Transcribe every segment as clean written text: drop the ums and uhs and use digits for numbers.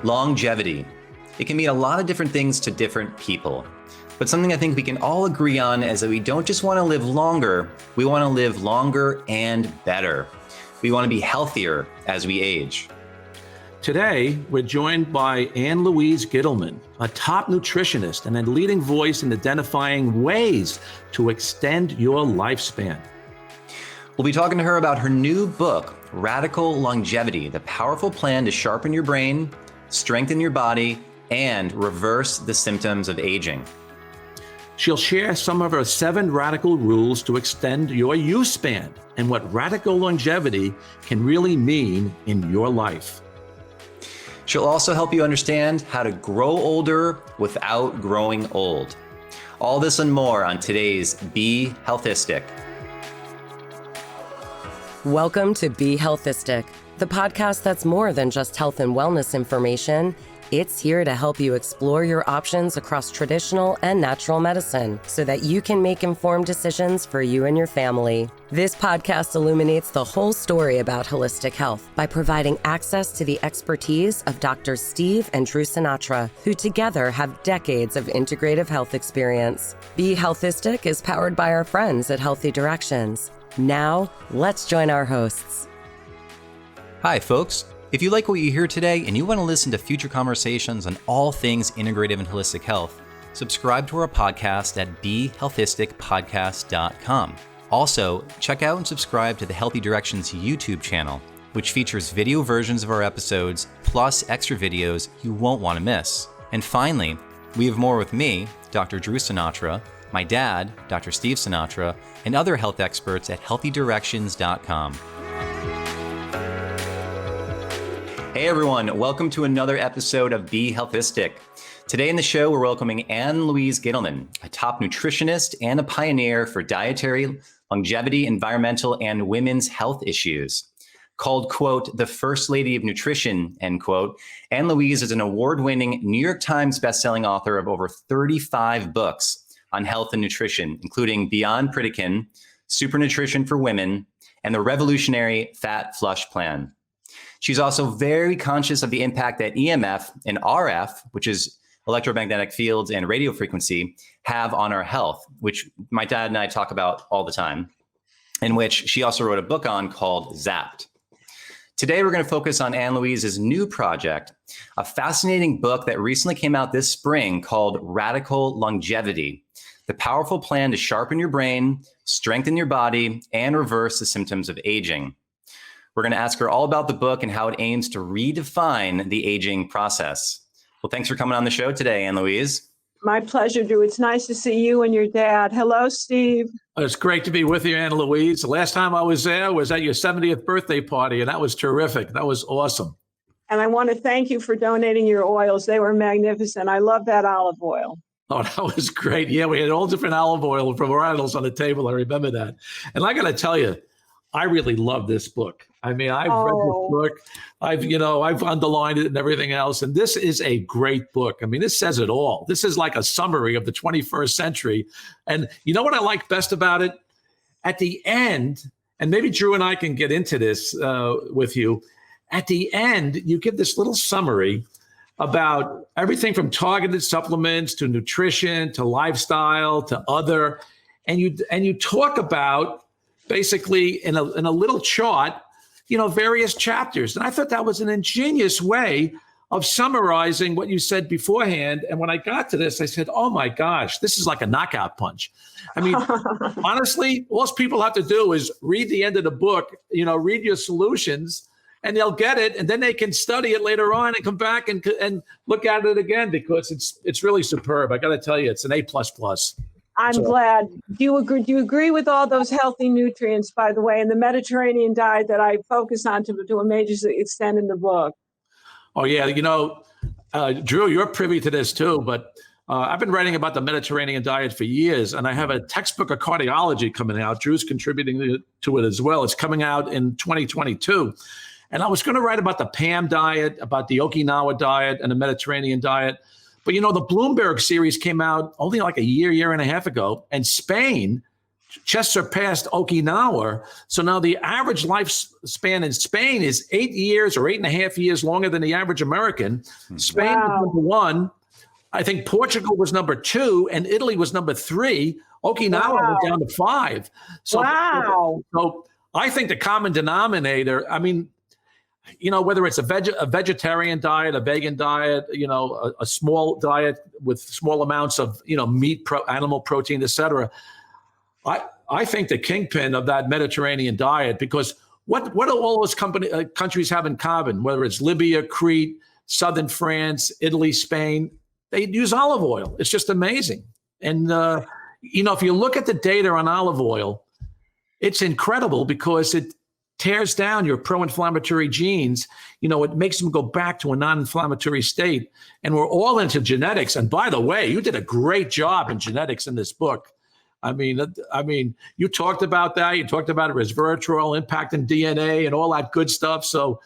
Longevity. It can mean a lot of different things to different people. But something I think we can all agree on is that we don't just want to live longer, we want to live longer and better. We want to be healthier as we age. Today, we're joined by Ann Louise Gittleman, a top nutritionist and a leading voice in identifying ways to extend your lifespan. We'll be talking to her about her new book, Radical Longevity, the powerful plan to sharpen your brain, strengthen your body, and reverse the symptoms of aging. She'll share some of her 7 radical rules to extend your use span and what radical longevity can really mean in your life. She'll also help you understand how to grow older without growing old. All this and more on today's Be Healthistic. Welcome to Be Healthistic, the podcast that's more than just health and wellness information. It's here to help you explore your options across traditional and natural medicine so that you can make informed decisions for you and your family. This podcast illuminates the whole story about holistic health by providing access to the expertise of Drs. Steve and Drew Sinatra, who together have decades of integrative health experience. Be Healthistic is powered by our friends at Healthy Directions. Now, let's join our hosts. Hi, folks. If you like what you hear today and you want to listen to future conversations on all things integrative and holistic health, subscribe to our podcast at BeHealthisticPodcast.com. Also, check out and subscribe to the Healthy Directions YouTube channel, which features video versions of our episodes, plus extra videos you won't want to miss. And finally, we have more with me, Dr. Drew Sinatra, my dad, Dr. Steve Sinatra, and other health experts at HealthyDirections.com. Hey everyone, welcome to another episode of Be Healthistic. Today in the show, we're welcoming Ann Louise Gittleman, a top nutritionist and a pioneer for dietary, longevity, environmental, and women's health issues. Called, quote, the First Lady of Nutrition, end quote, Ann Louise is an award-winning New York Times bestselling author of over 35 books on health and nutrition, including Beyond Pritikin, Super Nutrition for Women, and the revolutionary Fat Flush Plan. She's also very conscious of the impact that EMF and RF, which is electromagnetic fields and radio frequency, have on our health, which my dad and I talk about all the time, and which she also wrote a book on called Zapped. Today, we're going to focus on Ann Louise's new project, a fascinating book that recently came out this spring called Radical Longevity, the powerful plan to sharpen your brain, strengthen your body, and reverse the symptoms of aging. We're going to ask her all about the book and how it aims to redefine the aging process. Well, thanks for coming on the show today, Ann Louise. My pleasure, Drew. It's nice to see you and your dad. Hello, Steve. It's great to be with you, Ann Louise. The last time I was there was at your 70th birthday party, and that was terrific. That was awesome. And I want to thank you for donating your oils. They were magnificent. I love that olive oil. Oh, that was great. Yeah, we had all different olive oil from varietals on the table. I remember that. And I got to tell you, I really love this book. I mean, I've read this book. I've underlined it and everything else. And this is a great book. I mean, this says it all. This is like a summary of the 21st century. And you know what I like best about it? At the end, and maybe Drew and I can get into this with you. At the end, you give this little summary about everything from targeted supplements to nutrition to lifestyle to other. And you talk about basically in a little chart, various chapters. And I thought that was an ingenious way of summarizing what you said beforehand. And when I got to this, I said, oh my gosh, this is like a knockout punch. I mean, honestly, all people have to do is read the end of the book, read your solutions, and they'll get it. And then they can study it later on and come back and look at it again, because it's really superb. I got to tell you, it's an A++. I'm glad. Do you agree with all those healthy nutrients, by the way, in the Mediterranean diet that I focus on to a major extent in the book? Oh, yeah. Drew, you're privy to this too, but I've been writing about the Mediterranean diet for years, and I have a textbook of cardiology coming out. Drew's contributing to it as well. It's coming out in 2022. And I was going to write about the PAM diet, about the Okinawa diet and the Mediterranean diet. But, the Bloomberg series came out only like a year and a half ago, and Spain just surpassed Okinawa. So now the average lifespan in Spain is 8 years or 8.5 years longer than the average American. Spain was number one. I think Portugal was number two, and Italy was number three. Okinawa went down to 5. So, so I think the common denominator, I mean, you know, whether it's a vegetarian diet, a vegan diet, you know, a small diet with small amounts of, you know, meat, animal protein, et cetera. I think the kingpin of that Mediterranean diet, because what do all those countries have in common, whether it's Libya, Crete, southern France, Italy, Spain, they use olive oil. It's just amazing. And, you know, if you look at the data on olive oil, it's incredible because it tears down your pro-inflammatory genes. You know, it makes them go back to a non-inflammatory state. And we're all into genetics. And by the way, you did a great job in genetics in this book. I mean, you talked about that. You talked about resveratrol impacting DNA and all that good stuff. So,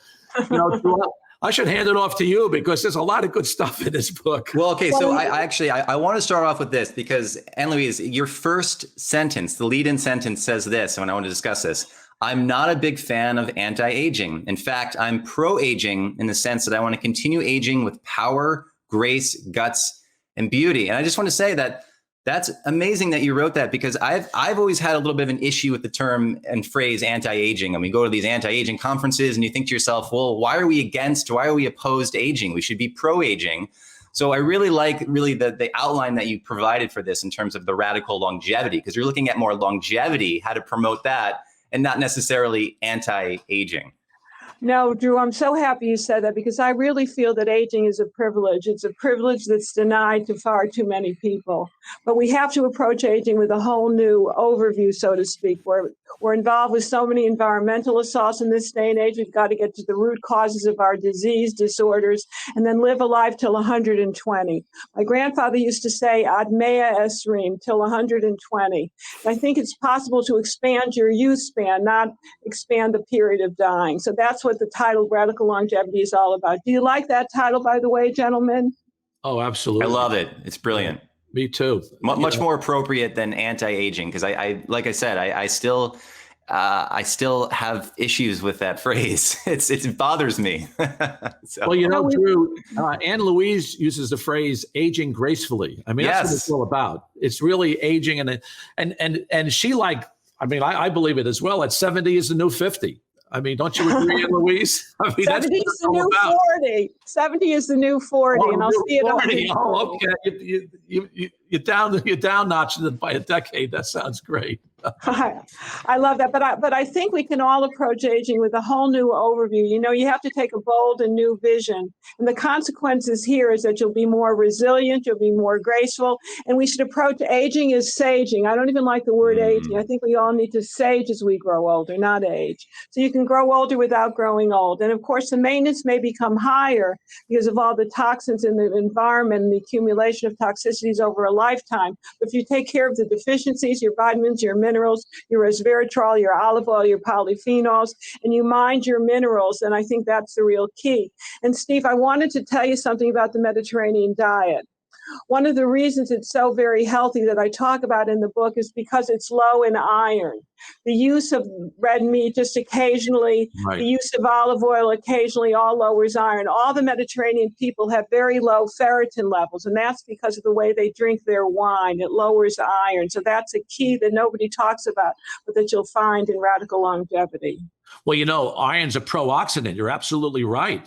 you know, I should hand it off to you because there's a lot of good stuff in this book. Well, okay. So I want to start off with this because, Anne-Louise, your first sentence, the lead-in sentence says this, and I want to discuss this. I'm not a big fan of anti-aging. In fact, I'm pro-aging in the sense that I want to continue aging with power, grace, guts, and beauty. And I just want to say that that's amazing that you wrote that because I've always had a little bit of an issue with the term and phrase anti-aging. And we go to these anti-aging conferences and you think to yourself, well, why are we opposed to aging? We should be pro-aging. So I really like the outline that you provided for this in terms of the radical longevity, because you're looking at more longevity, how to promote that, and not necessarily anti-aging. No, Drew, I'm so happy you said that because I really feel that aging is a privilege. It's a privilege that's denied to far too many people. But we have to approach aging with a whole new overview, so to speak. We're involved with so many environmental assaults in this day and age. We've got to get to the root causes of our disease, disorders, and then live a life till 120. My grandfather used to say, ad mea esrim, till 120. I think it's possible to expand your youth span, not expand the period of dying. So that's what the title Radical Longevity is all about. Do you like that title, by the way, gentlemen? Oh, absolutely. I love it. It's brilliant. Me too. Much more appropriate than anti-aging because I like I said, I still have issues with that phrase. It bothers me. So. Well, you know, Drew, Anne-Louise uses the phrase "aging gracefully." I mean, that's what it's all about. It's really aging, and she I believe it as well. At 70 is the new 50. I mean, don't you agree, Louise? I mean, 70 is the new 40. 70 is the new 40, and I'll see it on. Oh, okay. You're down notching it by a decade. That sounds great. I love that, but I think we can all approach aging with a whole new overview. You know, you have to take a bold and new vision, and the consequences here is that you'll be more resilient, you'll be more graceful, and we should approach aging as saging. I don't even like the word aging. I think we all need to sage as we grow older, not age. So you can grow older without growing old, and of course, the maintenance may become higher because of all the toxins in the environment and the accumulation of toxicities over a lifetime. But if you take care of the deficiencies, your vitamins, your minerals, your resveratrol, your olive oil, your polyphenols, and you mind your minerals, then I think that's the real key. And Steve, I wanted to tell you something about the Mediterranean diet. One of the reasons it's so very healthy that I talk about in the book is because it's low in iron. The use of red meat just occasionally, the use of olive oil occasionally, all lowers iron. All the Mediterranean people have very low ferritin levels, and that's because of the way they drink their wine. It lowers iron. So that's a key that nobody talks about, but that you'll find in Radical Longevity. Well, you know, iron's a pro-oxidant. You're absolutely right.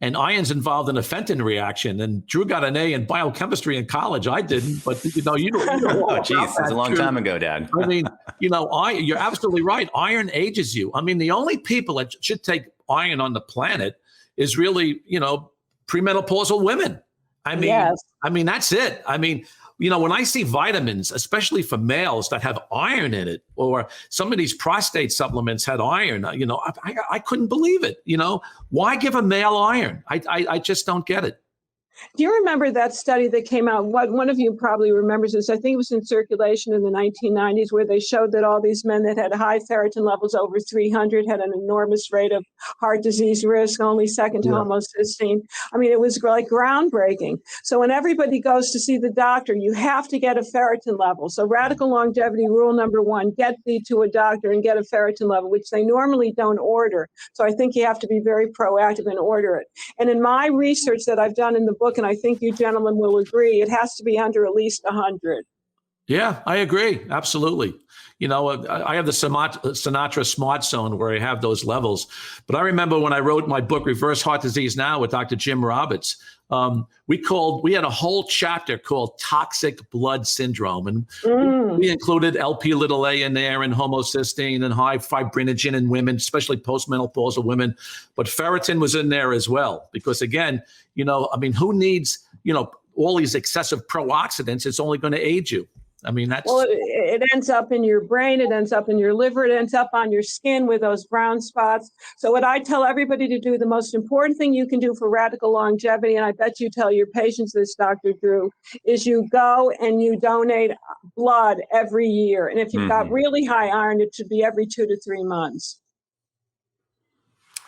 And iron's involved in a Fenton reaction. And Drew got an A in biochemistry in college. I didn't, but you know oh, geez, that's a long time ago, Dad. I mean, you know, you're absolutely right. Iron ages you. I mean, the only people that should take iron on the planet is really, you know, premenopausal women. I mean, that's it. I mean, you know, when I see vitamins, especially for males that have iron in it, or some of these prostate supplements had iron, you know, I couldn't believe it. You know, why give a male iron? I just don't get it. Do you remember that study that came out? What one of you probably remembers this. I think it was in Circulation in the 1990s, where they showed that all these men that had high ferritin levels over 300 had an enormous rate of heart disease risk, only second to homocysteine. I mean, it was like groundbreaking. So when everybody goes to see the doctor, you have to get a ferritin level. So radical longevity rule number one, get thee to a doctor and get a ferritin level, which they normally don't order. So I think you have to be very proactive and order it. And in my research that I've done in the book, and I think you gentlemen will agree, it has to be under at least 100. Yeah, I agree. Absolutely. You know, I have the Sinatra Smart Zone where I have those levels. But I remember when I wrote my book, Reverse Heart Disease Now, with Dr. Jim Roberts, we had a whole chapter called Toxic Blood Syndrome. And we included LP(a) in there, and homocysteine and high fibrinogen in women, especially postmenopausal women. But ferritin was in there as well, because again, you know, I mean, who needs, you know, all these excessive pro-oxidants? It's only going to age you. I mean, that's... Well, it ends up in your brain, it ends up in your liver, it ends up on your skin with those brown spots. So what I tell everybody to do, the most important thing you can do for radical longevity, and I bet you tell your patients this, Dr. Drew, is you go and you donate blood every year. And if you've got really high iron, it should be every 2 to 3 months.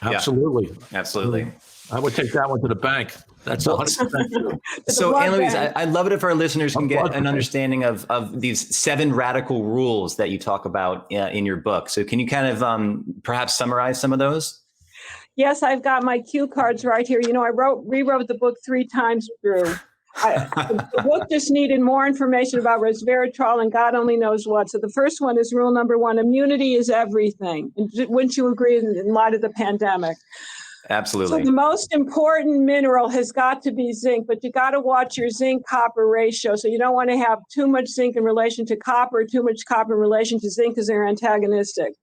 Absolutely. Yeah, absolutely. I would take that one to the bank. That's 100% true. So, Ann-Louise, I'd love it if our listeners can get an understanding of these 7 radical rules that you talk about in your book. So can you kind of perhaps summarize some of those? Yes, I've got my cue cards right here. You know, I rewrote the book 3 times, Drew. The book just needed more information about resveratrol and God only knows what. So the first one is rule number 1, immunity is everything. Wouldn't you agree in light of the pandemic? Absolutely. So the most important mineral has got to be zinc, but you got to watch your zinc copper ratio. So you don't want to have too much zinc in relation to copper, too much copper in relation to zinc, because they're antagonistic.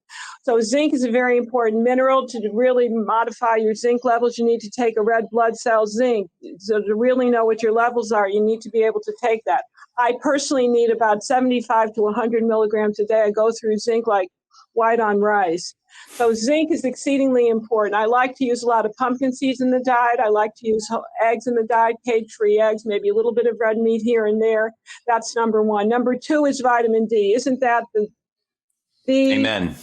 So zinc is a very important mineral. To really modify your zinc levels, you need to take a red blood cell zinc. So to really know what your levels are, you need to be able to take that. I personally need about 75 to 100 milligrams a day. I go through zinc like white on rice. So zinc is exceedingly important. I like to use a lot of pumpkin seeds in the diet. I like to use eggs in the diet, cage-free eggs, maybe a little bit of red meat here and there. That's number 1. Number 2 is vitamin D. Isn't that the Amen.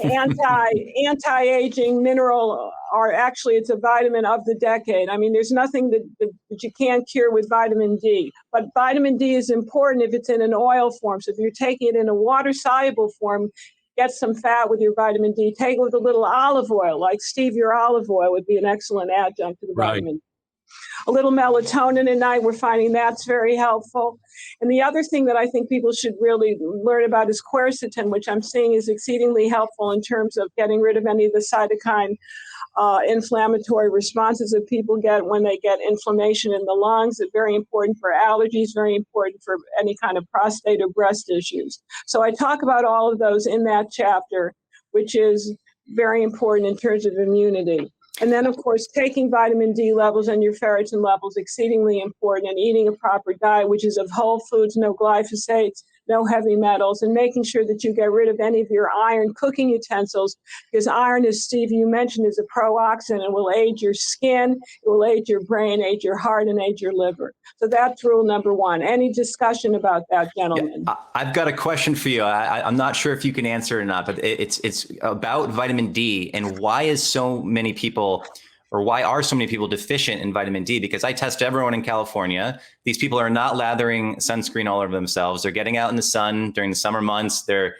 anti-aging mineral, or actually it's a vitamin of the decade. I mean, there's nothing that you can't cure with vitamin D. But vitamin D is important if it's in an oil form. So if you're taking it in a water-soluble form, get some fat with your vitamin D. Take it with a little olive oil, like stevia olive oil would be an excellent adjunct to the vitamin D. A little melatonin at night, we're finding that's very helpful. And the other thing that I think people should really learn about is quercetin, which I'm seeing is exceedingly helpful in terms of getting rid of any of the cytokine inflammatory responses that people get when they get inflammation in the lungs. It's very important for allergies, very important for any kind of prostate or breast issues. So I talk about all of those in that chapter, which is very important in terms of immunity. And then, of course, taking vitamin D levels and your ferritin levels, exceedingly important, and eating a proper diet, which is of whole foods, no glyphosates, no heavy metals, and making sure that you get rid of any of your iron cooking utensils, because iron, as Steve, you mentioned, is a pro-oxidant and will age your skin, it will age your brain, age your heart, and age your liver. So that's rule number 1. Any discussion about that, gentlemen? Yeah, I've got a question for you. I'm not sure if you can answer it or not, but it's about vitamin D and why are so many people deficient in vitamin D? Because I test everyone in California. These people are not lathering sunscreen all over themselves. They're getting out in the sun during the summer months. They're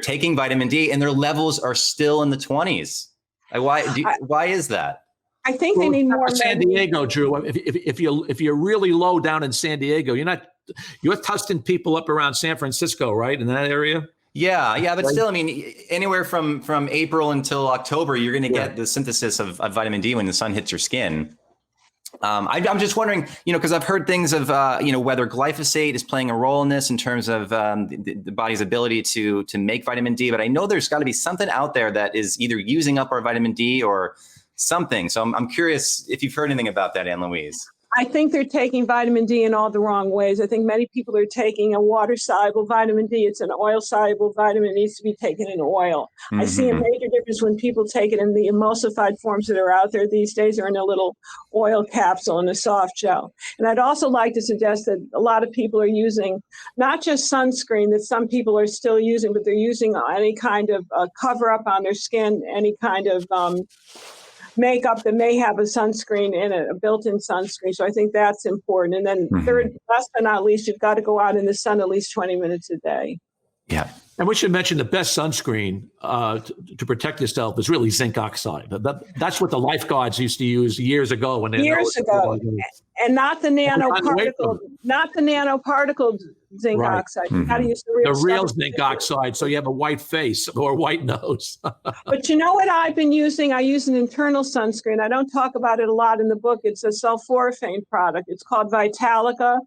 taking vitamin D and their levels are still in the 20s. Why is that? I think they need more. San Diego, Drew. If you're really low down in San Diego, you're testing people up around San Francisco, right? In that area. Yeah, but still, I mean, anywhere from April until October, you're going to get the synthesis of vitamin D when the sun hits your skin. I'm just wondering, because I've heard things of, whether glyphosate is playing a role in this in terms of the body's ability to make vitamin D. But I know there's got to be something out there that is either using up our vitamin D or something. So I'm curious if you've heard anything about that, Ann-Louise. I think they're taking vitamin D in all the wrong ways. I think many people are taking a water-soluble vitamin D. It's an oil-soluble vitamin. It needs to be taken in oil. I see a major difference when people take it in the emulsified forms that are out there these days, or in a little oil capsule in a soft gel. And I'd also like to suggest that a lot of people are using not just sunscreen that some people are still using, but they're using any kind of cover-up on their skin, any kind of makeup that may have a sunscreen in it, a built-in sunscreen. So I think that's important. And then third, last but not least, you've got to go out in the sun at least 20 minutes a day. Yeah. And we should mention the best sunscreen to protect yourself is really zinc oxide. That's what the lifeguards used to use years ago. And not the nanoparticle zinc oxide. You got to use the real zinc oxide, so you have a white face or a white nose. But you know what I've been using? I use an internal sunscreen. I don't talk about it a lot in the book. It's a sulforaphane product. It's called Vitalica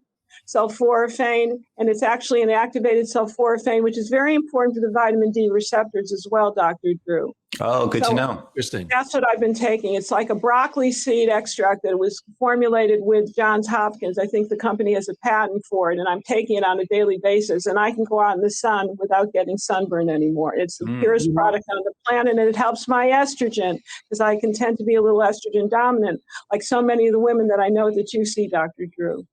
sulforaphane, and it's actually an activated sulforaphane, which is very important to the vitamin D receptors as well, Dr. Drew. Oh, good to know. Interesting. That's what I've been taking. It's like a broccoli seed extract that was formulated with Johns Hopkins. I think the company has a patent for it, and I'm taking it on a daily basis, and I can go out in the sun without getting sunburn anymore. It's the purest product on the planet, and it helps my estrogen because I can tend to be a little estrogen dominant, like so many of the women that I know that you see, Dr. Drew.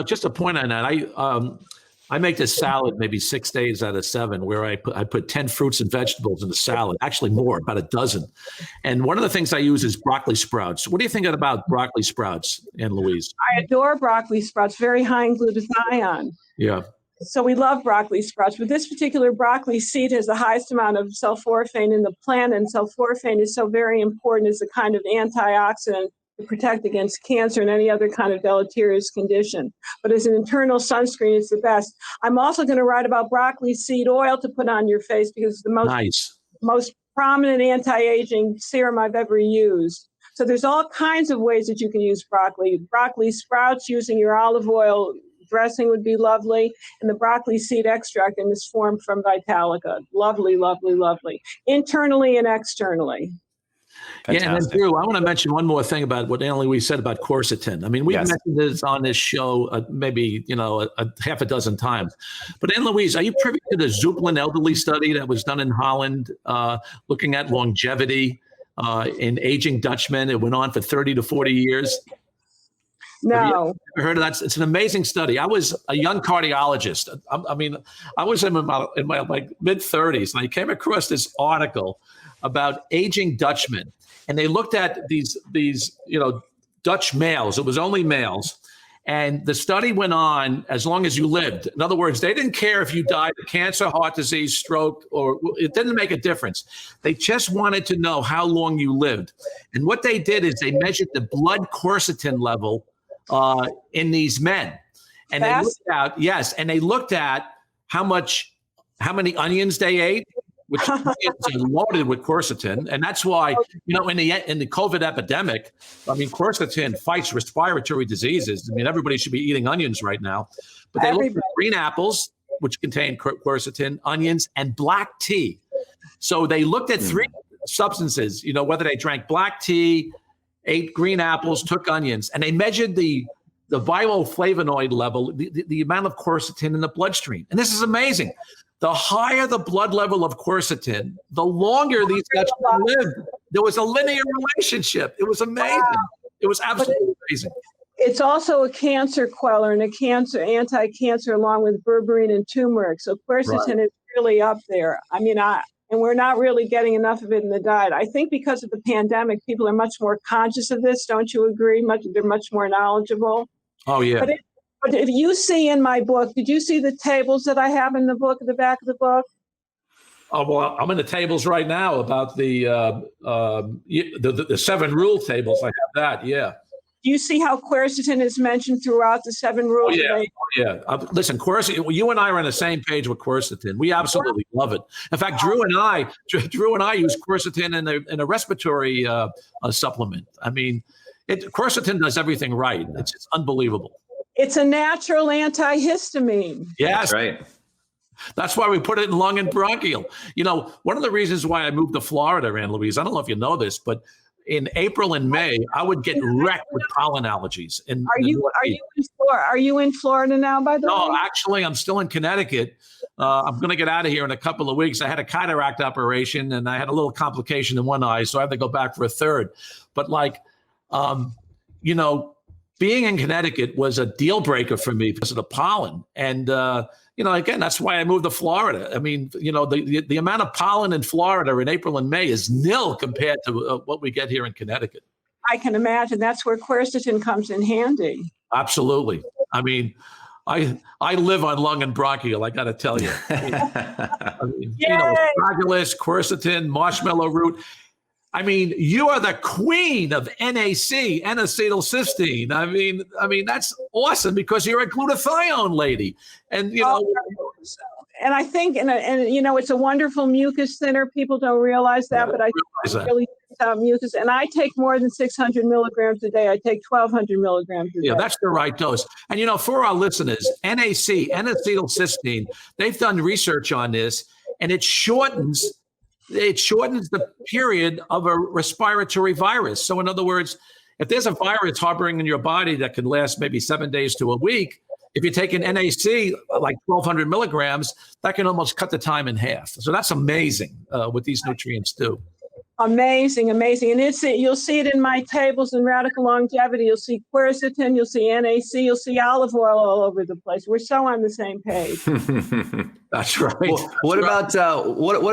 Just a point on that. I make this salad maybe 6 days out of 7, where I put 10 fruits and vegetables in the salad, actually more, about a dozen. And one of the things I use is broccoli sprouts. What do you think about broccoli sprouts, Anne Louise? I adore broccoli sprouts, very high in glutathione. Yeah. So we love broccoli sprouts, but this particular broccoli seed has the highest amount of sulforaphane in the plant, and sulforaphane is so very important as a kind of antioxidant to protect against cancer and any other kind of deleterious condition. But as an internal sunscreen, it's the best. I'm also going to write about broccoli seed oil to put on your face because it's the most prominent anti-aging serum I've ever used. So there's all kinds of ways that you can use broccoli. Broccoli sprouts using your olive oil dressing would be lovely. And the broccoli seed extract in this form from Vitalica. Lovely, lovely, lovely. Internally and externly. Fantastic. Yeah, and then Drew, I want to mention one more thing about what Anne Louise said about quercetin. I mean, we've mentioned this on this show maybe a half a dozen times. But Anne Louise, are you privy to the Zuppelin elderly study that was done in Holland, looking at longevity in aging Dutchmen? It went on for 30 to 40 years. No. Have you ever heard of that? It's an amazing study. I was a young cardiologist. I was in my mid-30s, and I came across this article about aging Dutchmen, and they looked at these Dutch males. It was only males, and the study went on as long as you lived. In other words, they didn't care if you died of cancer, heart disease, stroke, or it didn't make a difference. They just wanted to know how long you lived. And what they did is they measured the blood quercetin level in these men, and they looked at how many onions they ate, which is loaded with quercetin. And that's why, in the COVID epidemic, quercetin fights respiratory diseases. Everybody should be eating onions right now. But they looked at green apples, which contain quercetin, onions, and black tea. So they looked at 3 substances, whether they drank black tea, ate green apples, took onions, and they measured the bioflavonoid level, the amount of quercetin in the bloodstream. And this is amazing. The higher the blood level of quercetin, the longer these Dutchmen lived. There was a linear relationship. It was amazing. Wow. It was absolutely amazing. It's also a cancer queller and anti-cancer along with berberine and turmeric. So quercetin is really up there. And we're not really getting enough of it in the diet. I think because of the pandemic, people are much more conscious of this. Don't you agree? They're much more knowledgeable. Oh, yeah. But if you see in my book, did you see the tables that I have in the book, at the back of the book? Oh, well, I'm in the tables right now about the 7 rule tables. I have that, yeah. Do you see how quercetin is mentioned throughout the 7 rules? Oh, yeah. Listen, quercetin, you and I are on the same page with quercetin. We absolutely love it. In fact, Drew and I use quercetin in a respiratory supplement. Quercetin does everything right. It's just unbelievable. It's a natural antihistamine. Yes. That's right. That's why we put it in lung and bronchial. One of the reasons why I moved to Florida, Anne Louise, I don't know if you know this, but in April and May, I would get wrecked with pollen allergies. Are you in Florida now, by the way? No, actually, I'm still in Connecticut. I'm going to get out of here in a couple of weeks. I had a cataract operation and I had a little complication in one eye, so I have to go back for a third. But being in Connecticut was a deal breaker for me because of the pollen. And, again, that's why I moved to Florida. I mean, the amount of pollen in Florida in April and May is nil compared to what we get here in Connecticut. I can imagine. That's where quercetin comes in handy. Absolutely. I mean, I live on lung and bronchial, I got to tell you. Astragalus, quercetin, marshmallow root. I mean, you are the queen of NAC, N-acetylcysteine. I mean, that's awesome because you're a glutathione lady. And, and I think, and it's a wonderful mucus thinner. People don't realize that, but I think it's really mucus. And I take more than 600 milligrams a day. I take 1,200 milligrams a day. Yeah, that's the right dose. And, for our listeners, NAC, N-acetylcysteine, they've done research on this, and it shortens the period of a respiratory virus. So in other words, if there's a virus harboring in your body that can last maybe 7 days to a week, if you take an NAC, like 1,200 milligrams, that can almost cut the time in half. So that's amazing what these nutrients do. Amazing. And you'll see it in my tables in Radical Longevity. You'll see quercetin, you'll see NAC, you'll see olive oil all over the place. We're so on the same page. That's right. Well, what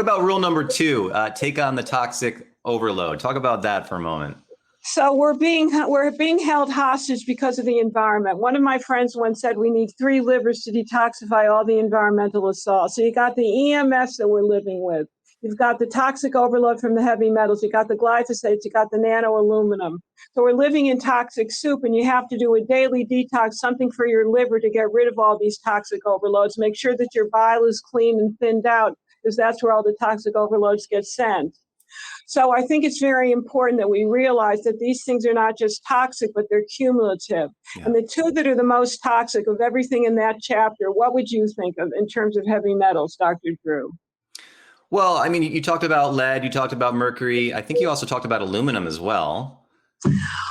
about rule number 2? Take on the toxic overload. Talk about that for a moment. So we're being held hostage because of the environment. One of my friends once said we need 3 livers to detoxify all the environmental assault. So you got the EMFs that we're living with. You've got the toxic overload from the heavy metals. You got the glyphosates. You got the nano aluminum. So we're living in toxic soup, and you have to do a daily detox, something for your liver to get rid of all these toxic overloads. Make sure that your bile is clean and thinned out, because that's where all the toxic overloads get sent. So I think it's very important that we realize that these things are not just toxic, but they're cumulative. Yeah. And the 2 that are the most toxic of everything in that chapter, what would you think of in terms of heavy metals, Dr. Drew? Well, I mean, you talked about lead, you talked about mercury. I think you also talked about aluminum as well.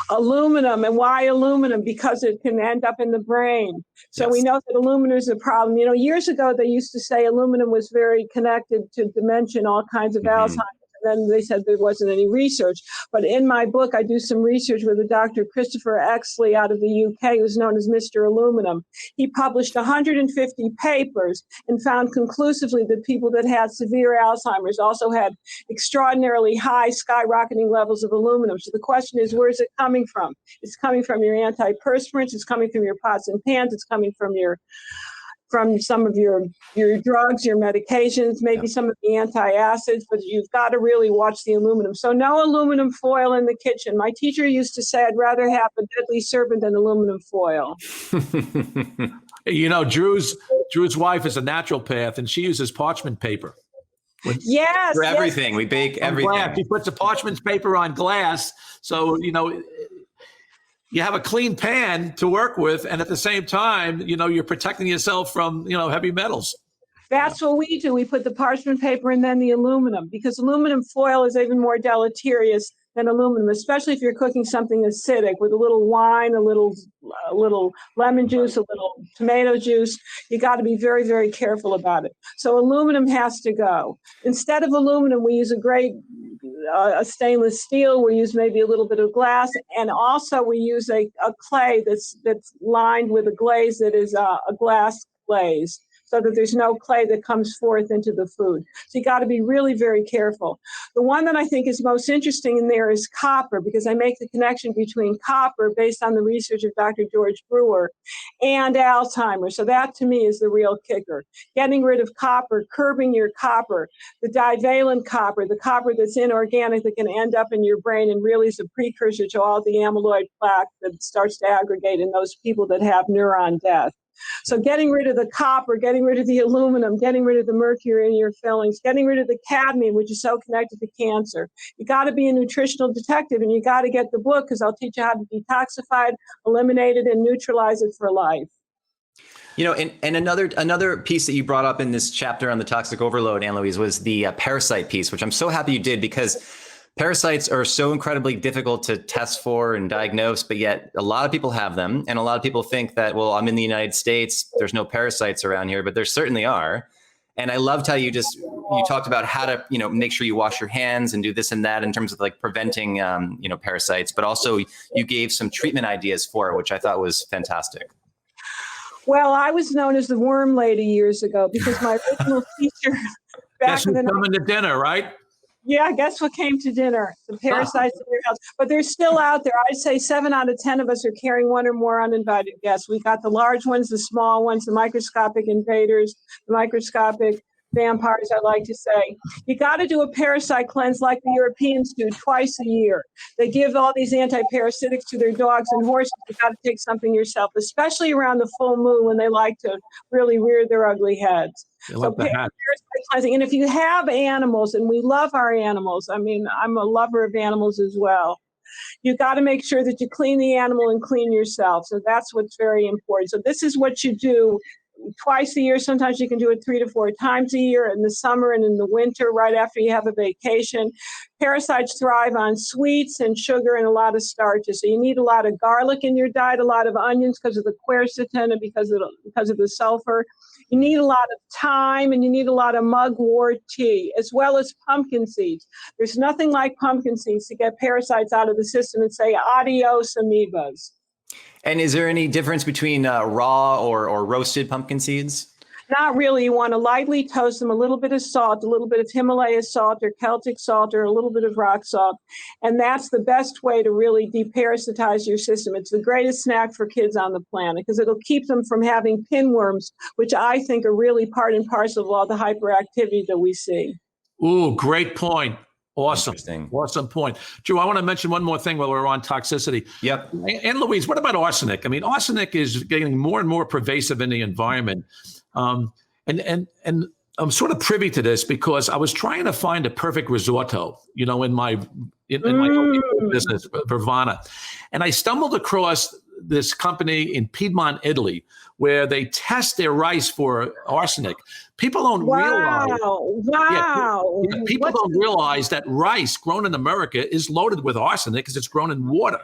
Aluminum. And why aluminum? Because it can end up in the brain. So yes. We know that aluminum is a problem. Years ago, they used to say aluminum was very connected to dementia, all kinds of Alzheimer's. Then they said there wasn't any research. But in my book, I do some research with a Dr. Christopher Exley out of the UK, who's known as Mr. Aluminum. He published 150 papers and found conclusively that people that had severe Alzheimer's also had extraordinarily high skyrocketing levels of aluminum. So the question is, where is it coming from? It's coming from your antiperspirants. It's coming from your pots and pans. It's coming from some of your drugs, your medications, maybe some of the antacids, but you've got to really watch the aluminum. So no aluminum foil in the kitchen. My teacher used to say, I'd rather have a deadly serpent than aluminum foil. Drew's wife is a naturopath, and she uses parchment paper. Yes. For everything. We bake everything. Glass. She puts the parchment paper on glass. So, you have a clean pan to work with, and at the same time, you're protecting yourself from, heavy metals. That's what we do. We put the parchment paper and then the aluminum, because aluminum foil is even more deleterious than aluminum, especially if you're cooking something acidic with a little wine, a little lemon juice, a little tomato juice. You got to be very, very careful about it. So aluminum has to go. Instead of aluminum, we use a stainless steel. We use maybe a little bit of glass, and also we use a clay that's lined with a glaze that is a glass glaze, so that there's no clay that comes forth into the food. So you got to be really very careful. The one that I think is most interesting in there is copper, because I make the connection between copper based on the research of Dr. George Brewer and Alzheimer's. So that to me is the real kicker. Getting rid of copper, curbing your copper, the divalent copper, the copper that's inorganic that can end up in your brain and really is a precursor to all the amyloid plaque that starts to aggregate in those people that have neuron death. So getting rid of the copper, getting rid of the aluminum, getting rid of the mercury in your fillings, getting rid of the cadmium, which is so connected to cancer. You got to be a nutritional detective, and you got to get the book, because I'll teach you how to detoxify it, eliminate it, and neutralize it for life. And another piece that you brought up in this chapter on the toxic overload, Ann Louise, was the parasite piece, which I'm so happy you did, because Parasites are so incredibly difficult to test for and diagnose, but yet a lot of people have them. And a lot of people think that, well, I'm in the United States, there's no parasites around here, but there certainly are. And I loved how you talked about how to, make sure you wash your hands and do this and that in terms of like preventing, parasites, but also you gave some treatment ideas for it, which I thought was fantastic. Well, I was known as the worm lady years ago because my original teacher Guess who's coming to dinner, right? Yeah, guess what came to dinner? The parasites in your house. But they're still out there. I'd say 7 out of 10 of us are carrying one or more uninvited guests. We got the large ones, the small ones, the microscopic invaders, the microscopic vampires, I like to say. You got to do a parasite cleanse like the Europeans do twice a year. They give all these antiparasitics to their dogs and horses. You got to take something yourself, especially around the full moon when they like to really rear their ugly heads. So parasite cleansing. And if you have animals, and we love our animals, I mean, I'm a lover of animals as well. You got to make sure that you clean the animal and clean yourself. So that's what's very important. So this is what you do twice a year. Sometimes you can do it 3 to 4 times a year in the summer and in the winter, right after you have a vacation. Parasites thrive on sweets and sugar and a lot of starches. So you need a lot of garlic in your diet, a lot of onions because of the quercetin and because of the sulfur. You need a lot of thyme and you need a lot of mugwort tea, as well as pumpkin seeds. There's nothing like pumpkin seeds to get parasites out of the system and say, adios, amoebas. And is there any difference between raw or roasted pumpkin seeds? Not really. You want to lightly toast them, a little bit of salt, a little bit of Himalaya salt or Celtic salt or a little bit of rock salt. And that's the best way to really deparasitize your system. It's the greatest snack for kids on the planet because it'll keep them from having pinworms, which I think are really part and parcel of all the hyperactivity that we see. Ooh, great point. Awesome. Awesome point. Drew, I want to mention one more thing while we're on toxicity. Yep. And Louise, what about arsenic? I mean, arsenic is getting more and more pervasive in the environment. And I'm sort of privy to this because I was trying to find a perfect risotto, in my business, Vervana. And I stumbled across this company in Piedmont, Italy, where they test their rice for arsenic. People don't realize. Wow. People don't realize that rice grown in America is loaded with arsenic because it's grown in water.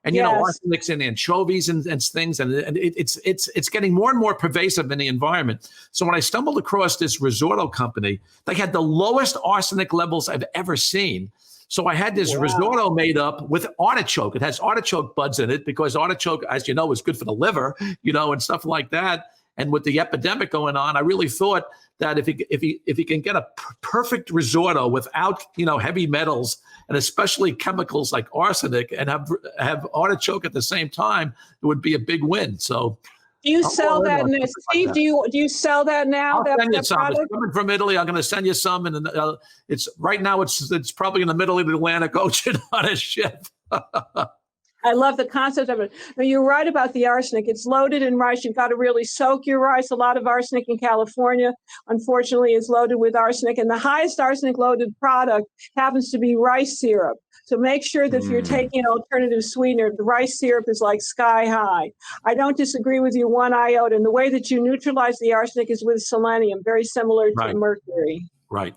And arsenic's in anchovies and things, and it's getting more and more pervasive in the environment. So when I stumbled across this risotto company, they had the lowest arsenic levels I've ever seen. So I had this risotto made up with artichoke. It has artichoke buds in it because artichoke, as you know, is good for the liver, and stuff like that. And with the epidemic going on, I really thought that if you can get a perfect risotto without heavy metals and especially chemicals like arsenic and have artichoke at the same time, it would be a big win. So. Do you sell that now, Steve? Do you sell that now? I'll send you some. It's coming from Italy. I'm going to send you some, and it's right now. It's probably in the middle of the Atlantic Ocean on a ship. I love the concept of it. Now, you're right about the arsenic. It's loaded in rice. You've got to really soak your rice. A lot of arsenic in California, unfortunately, is loaded with arsenic, and the highest arsenic-loaded product happens to be rice syrup. So make sure that if you're taking an alternative sweetener, the rice syrup is like sky high. I don't disagree with you one iota. And the way that you neutralize the arsenic is with selenium, very similar to mercury. Right.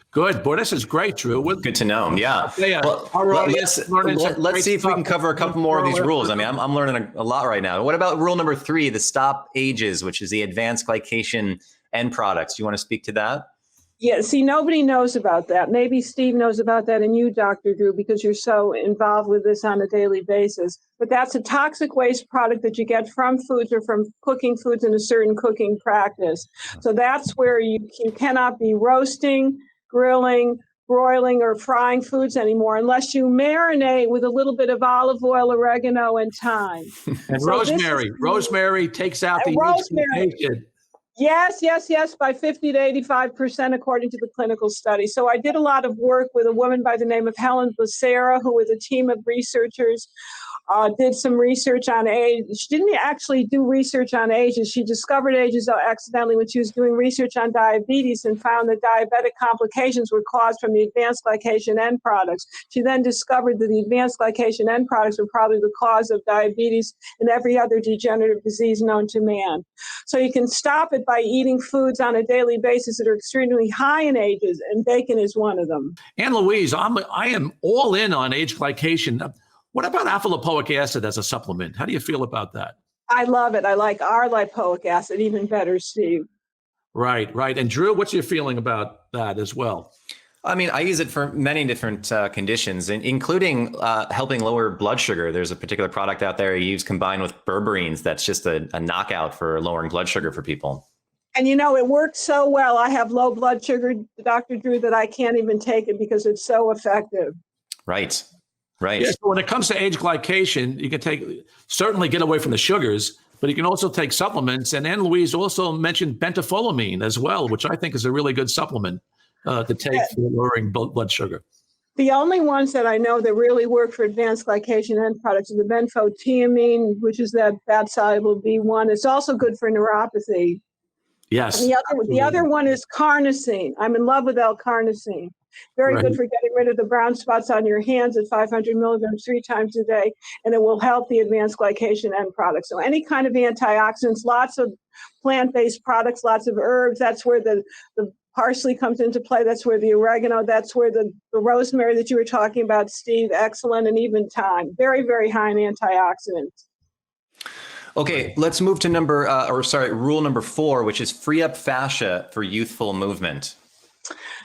Good. Boy, this is great, Drew. Good to know. Yeah. Well, let's see if we can cover a couple more of these rules. I mean, I'm learning a lot right now. What about rule number 3, the stop ages, which is the advanced glycation end products? Do you want to speak to that? Yeah, see, nobody knows about that. Maybe Steve knows about that and you, Dr. Drew, because you're so involved with this on a daily basis. But that's a toxic waste product that you get from foods or from cooking foods in a certain cooking practice. So that's where you cannot be roasting, grilling, broiling, or frying foods anymore unless you marinate with a little bit of olive oil, oregano, and thyme. And so rosemary takes out the yeast. Yes, by 50 to 85%, according to the clinical study. So I did a lot of work with a woman by the name of Helen Becerra, who with a team of researchers did some research on age. She didn't actually do research on ages. She discovered ages accidentally when she was doing research on diabetes and found that diabetic complications were caused from the advanced glycation end products. She then discovered that the advanced glycation end products were probably the cause of diabetes and every other degenerative disease known to man. So you can stop it by eating foods on a daily basis that are extremely high in ages, and bacon is one of them. Ann Louise, I am all in on age glycation. What about alpha lipoic acid as a supplement? How do you feel about that? I love it. I like our lipoic acid even better, Steve. Right. And Drew, what's your feeling about that as well? I mean, I use it for many different conditions, including helping lower blood sugar. There's a particular product out there you use combined with berberines that's just a knockout for lowering blood sugar for people. And it works so well. I have low blood sugar, Dr. Drew, that I can't even take it because it's so effective. Right. Yeah, so when it comes to age glycation, you can certainly get away from the sugars, but you can also take supplements. And Ann Louise also mentioned bentopholamine as well, which I think is a really good supplement to take for lowering blood sugar. The only ones that I know that really work for advanced glycation end products are the benfotiamine, which is that fat-soluble B1. It's also good for neuropathy. Yes. And the other one is carnosine. I'm in love with L-carnosine. Very good for getting rid of the brown spots on your hands at 500 milligrams 3 times a day, and it will help the advanced glycation end products. So any kind of antioxidants, lots of plant-based products, lots of herbs. That's where the parsley comes into play. That's where the oregano, that's where the rosemary that you were talking about, Steve, excellent, and even thyme. Very, very high in antioxidants. Okay, let's move to rule number 4, which is free up fascia for youthful movement.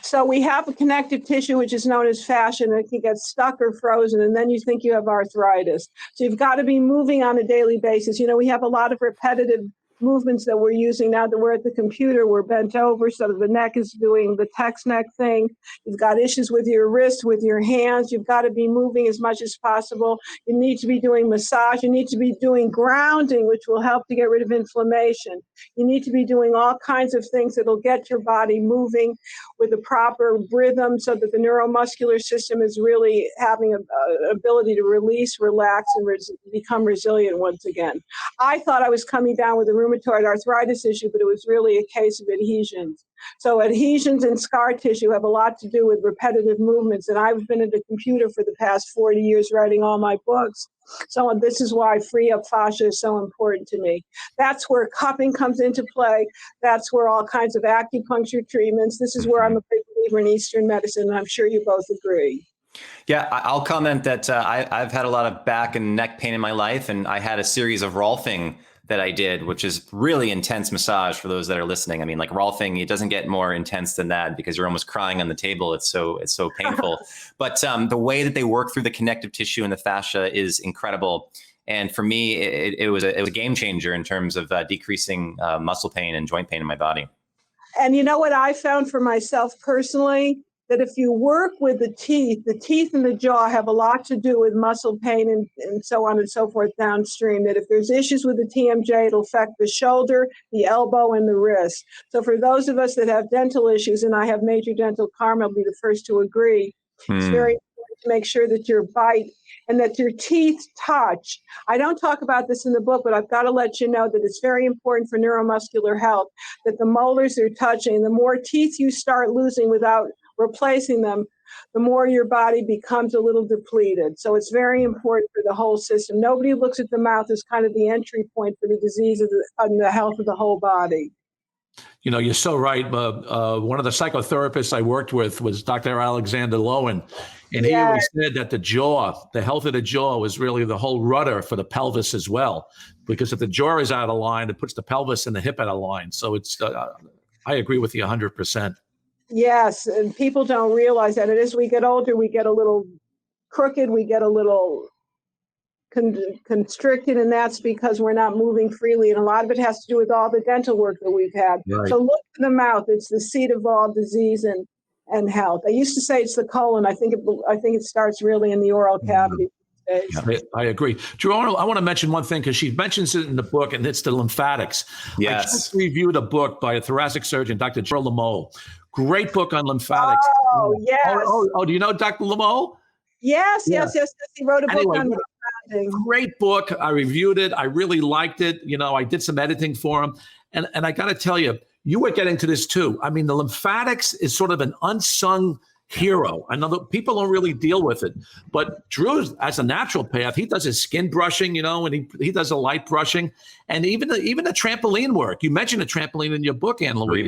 So we have a connective tissue, which is known as fascia, and it can get stuck or frozen, and then you think you have arthritis. So you've got to be moving on a daily basis. We have a lot of repetitive movements that we're using now that we're at the computer. We're bent over, so the neck is doing the text neck thing. You've got issues with your wrist, with your hands. You've got to be moving as much as possible. You need to be doing massage. You need to be doing grounding, which will help to get rid of inflammation. You need to be doing all kinds of things that'll get your body moving with a proper rhythm so that the neuromuscular system is really having an ability to release, relax, and become resilient once again. I thought I was coming down with a rheumatoid arthritis issue, but it was really a case of adhesions. So adhesions and scar tissue have a lot to do with repetitive movements. And I've been at the computer for the past 40 years writing all my books. So this is why free up fascia is so important to me. That's where cupping comes into play. That's where all kinds of acupuncture treatments. This is where I'm a big believer in Eastern medicine. And I'm sure you both agree. Yeah, I'll comment that I've had a lot of back and neck pain in my life, and I had a series of Rolfing that I did, which is really intense massage for those that are listening. I mean, like Rolfing, it doesn't get more intense than that because you're almost crying on the table. It's so painful. But the way that they work through the connective tissue and the fascia is incredible. And for me, it was a game changer in terms of decreasing muscle pain and joint pain in my body. And you know what I found for myself personally? That if you work with the teeth and the jaw have a lot to do with muscle pain and so on and so forth downstream. That if there's issues with the TMJ, it'll affect the shoulder, the elbow, and the wrist. So for those of us that have dental issues, and I have major dental karma, I'll be the first to agree, it's very important to make sure that your bite and that your teeth touch. I don't talk about this in the book, but I've got to let you know that it's very important for neuromuscular health that the molars are touching. The more teeth you start losing without replacing them, the more your body becomes a little depleted. So it's very important for the whole system. Nobody looks at the mouth as kind of the entry point for the disease and the health of the whole body. You're so right. One of the psychotherapists I worked with was Dr. Alexander Lowen, and he always said that the health of the jaw was really the whole rudder for the pelvis as well, because if the jaw is out of line, it puts the pelvis and the hip out of line. So it's, I agree with you 100%. Yes, and people don't realize that. And as we get older, we get a little crooked, we get a little constricted, and that's because we're not moving freely. And a lot of it has to do with all the dental work that we've had. Right. So look at the mouth. It's the seat of all disease and health. I used to say it's the colon. I think it starts really in the oral cavity. Yeah, I agree. Drew, I want to mention one thing because she mentions it in the book, and it's the lymphatics. Yes. I just reviewed a book by a thoracic surgeon, Dr. Gerald Lameau. Great book on lymphatics. Oh, yes. Oh, do you know Dr. Lameau? Yes. He wrote a book on interesting. Great book. I reviewed it. I really liked it. You know, I did some editing for him. And I got to tell you, you were getting to this too. I mean, the lymphatics is sort of an unsung hero. I know that people don't really deal with it, but Drew, as a naturopath, he does his skin brushing, you know, and he does a light brushing, and even the trampoline work. You mentioned a trampoline in your book, Anne Louise.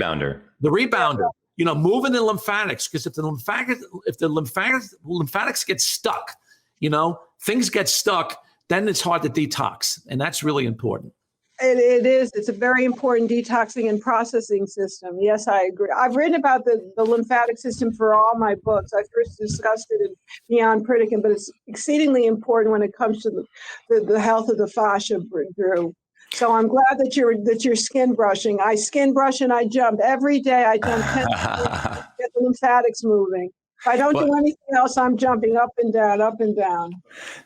The rebounder. You know, moving the lymphatics, because if the lymphatics get stuck, you know, things get stuck, then it's hard to detox, and that's really important. It is. It's a very important detoxing and processing system. Yes, I agree. I've written about the lymphatic system for all my books. I first discussed it in Beyond Pritikin, but it's exceedingly important when it comes to the health of the fascia, Drew. So I'm glad that you're skin brushing. I skin brush and I jump. Every day I jump 10 to get the lymphatics moving. If I don't do anything else, I'm jumping up and down, up and down.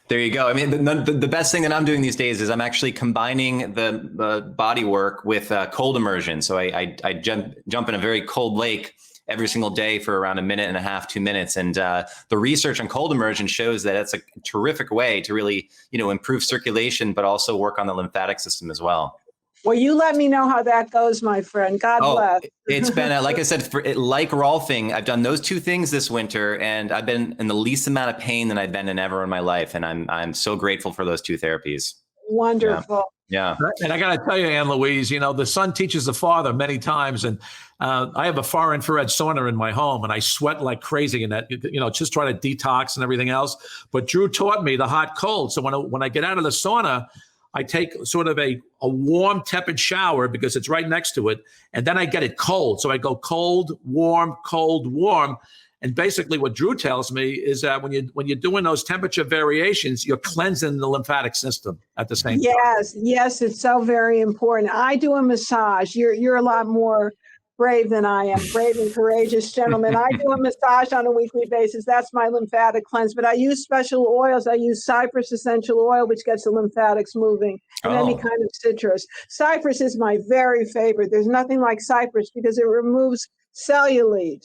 There you go. I mean, the best thing that I'm doing these days is I'm actually combining the body work with cold immersion. So I jump in a very cold lake every single day for around 1.5 minutes, 2 minutes. And the research on cold immersion shows that it's a terrific way to really, you know, improve circulation, but also work on the lymphatic system as well. Well, you let me know how that goes, my friend. God bless. It's been, like I said, like rolfing, I've done those 2 things this winter, and I've been in the least amount of pain than I've been in ever in my life. And I'm so grateful for those 2 therapies. Wonderful. Yeah. And I got to tell you, Anne Louise, you know, the son teaches the father many times. And I have a far infrared sauna in my home, and I sweat like crazy in that, you know, just try to detox and everything else. But Drew taught me the hot cold. So when I get out of the sauna, I take sort of a warm, tepid shower because it's right next to it. And then I get it cold. So I go cold, warm, cold, warm. And basically what Drew tells me is that when you're doing those temperature variations, you're cleansing the lymphatic system at the same time. Yes, it's so very important. I do a massage. You're a lot more brave than I am, brave and courageous gentleman. I do a massage on a weekly basis. That's my lymphatic cleanse. But I use special oils. I use cypress essential oil, which gets the lymphatics moving, and any kind of citrus. Cypress is my very favorite. There's nothing like cypress because it removes cellulite.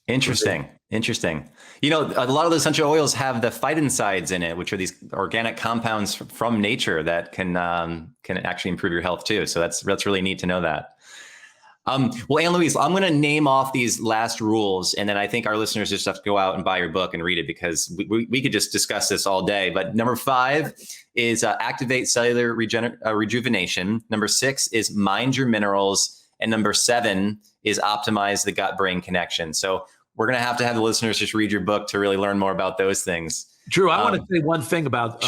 Interesting. You know, a lot of the essential oils have the phytoncides in it, which are these organic compounds from nature that can actually improve your health too. So that's really neat to know that. Well, Anne Louise, I'm going to name off these last rules, and then I think our listeners just have to go out and buy your book and read it, because we could just discuss this all day. But number 5 is activate cellular rejuvenation. Number 6 is mind your minerals. And number 7 is optimize the gut-brain connection. So we're going to have the listeners just read your book to really learn more about those things. Drew, I want to say one thing about,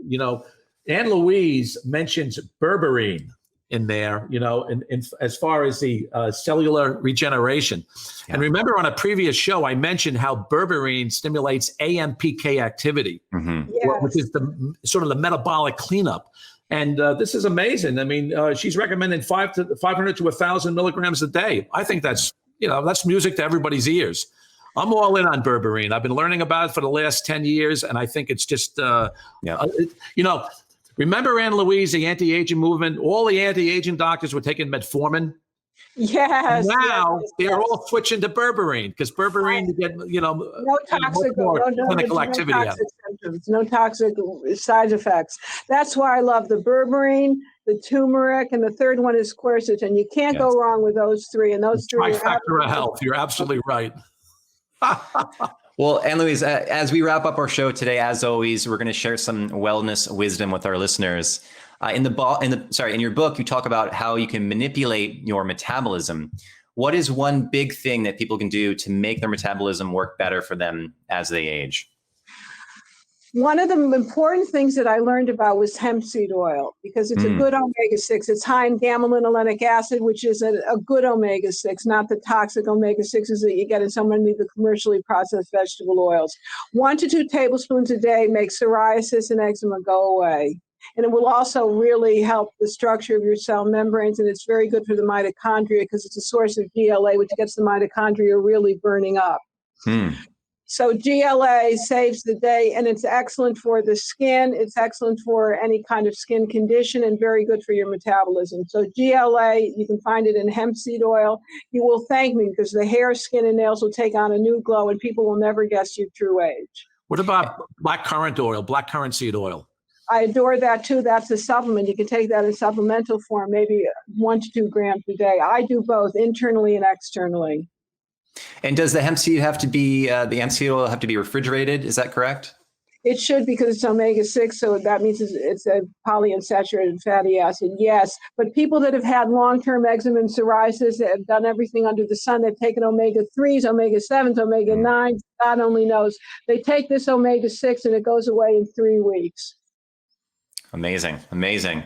you know, Anne Louise mentions berberine in there, you know, in as far as the cellular regeneration. Yeah. And remember on a previous show, I mentioned how berberine stimulates AMPK activity, which is the sort of the metabolic cleanup. And this is amazing. I mean, she's recommending 500 to 1,000 milligrams a day. I think that's music to everybody's ears. I'm all in on berberine. I've been learning about it for the last 10 years, and I think it's just, you know, remember, Anne Louise, the anti-aging movement? All the anti-aging doctors were taking metformin. Yes. Now they're all switching to berberine, because berberine you get, you know, no toxic clinical activity. No toxic symptoms, no toxic side effects. That's why I love the berberine, the turmeric, and the third one is quercetin. You can't go wrong with those 3. And those 3 trifecta of health. You're absolutely right. Well, Anne Louise, as we wrap up our show today, as always, we're going to share some wellness wisdom with our listeners. In your book, you talk about how you can manipulate your metabolism. What is one big thing that people can do to make their metabolism work better for them as they age? One of the important things that I learned about was hemp seed oil, because it's a good omega-6. It's high in gamma-linolenic acid, which is a good omega-6, not the toxic omega-6s that you get in so many of the commercially processed vegetable oils. 1 to 2 tablespoons a day makes psoriasis and eczema go away. And it will also really help the structure of your cell membranes. And it's very good for the mitochondria because it's a source of GLA, which gets the mitochondria really burning up. So GLA saves the day, and it's excellent for the skin. It's excellent for any kind of skin condition and very good for your metabolism. So GLA, you can find it in hemp seed oil. You will thank me because the hair, skin, and nails will take on a new glow, and people will never guess your true age. What about black currant seed oil? I adore that too. That's a supplement. You can take that in supplemental form, maybe 1 to 2 grams a day. I do both internally and externally. And does the hemp seed have to be, the hemp seed oil have to be refrigerated? Is that correct? It should, because it's omega-6, so that means it's a polyunsaturated fatty acid, yes. But people that have had long-term eczema and psoriasis, that have done everything under the sun, they've taken omega-3s, omega-7s, omega-9s, God only knows. They take this omega-6 and it goes away in 3 weeks. Amazing. Amazing.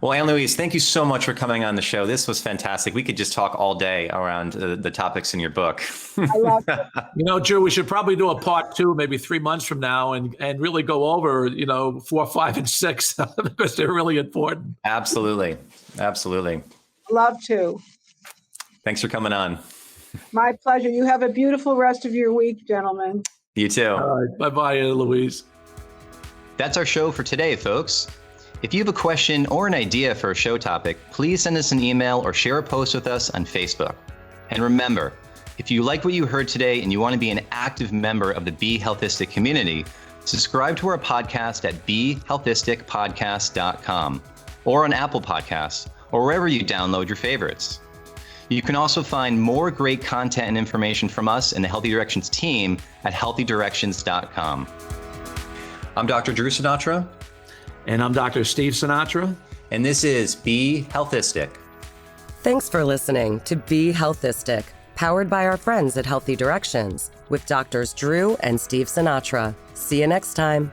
Well, Ann Louise, thank you so much for coming on the show. This was fantastic. We could just talk all day around the topics in your book. I love it. You know, Drew, we should probably do a part 2, maybe 3 months from now, and really go over, 4, 5, and 6 because they're really important. Absolutely. Absolutely. Love to. Thanks for coming on. My pleasure. You have a beautiful rest of your week, gentlemen. You too. All right. Bye-bye, Ann Louise. That's our show for today, folks. If you have a question or an idea for a show topic, please send us an email or share a post with us on Facebook. And remember, if you like what you heard today and you want to be an active member of the Be Healthistic community, subscribe to our podcast at BeHealthisticPodcast.com or on Apple Podcasts or wherever you download your favorites. You can also find more great content and information from us and the Healthy Directions team at HealthyDirections.com. I'm Dr. Drew Sinatra. And I'm Dr. Steve Sinatra. And this is Be Healthistic. Thanks for listening to Be Healthistic, powered by our friends at Healthy Directions with Doctors Drew and Steve Sinatra. See you next time.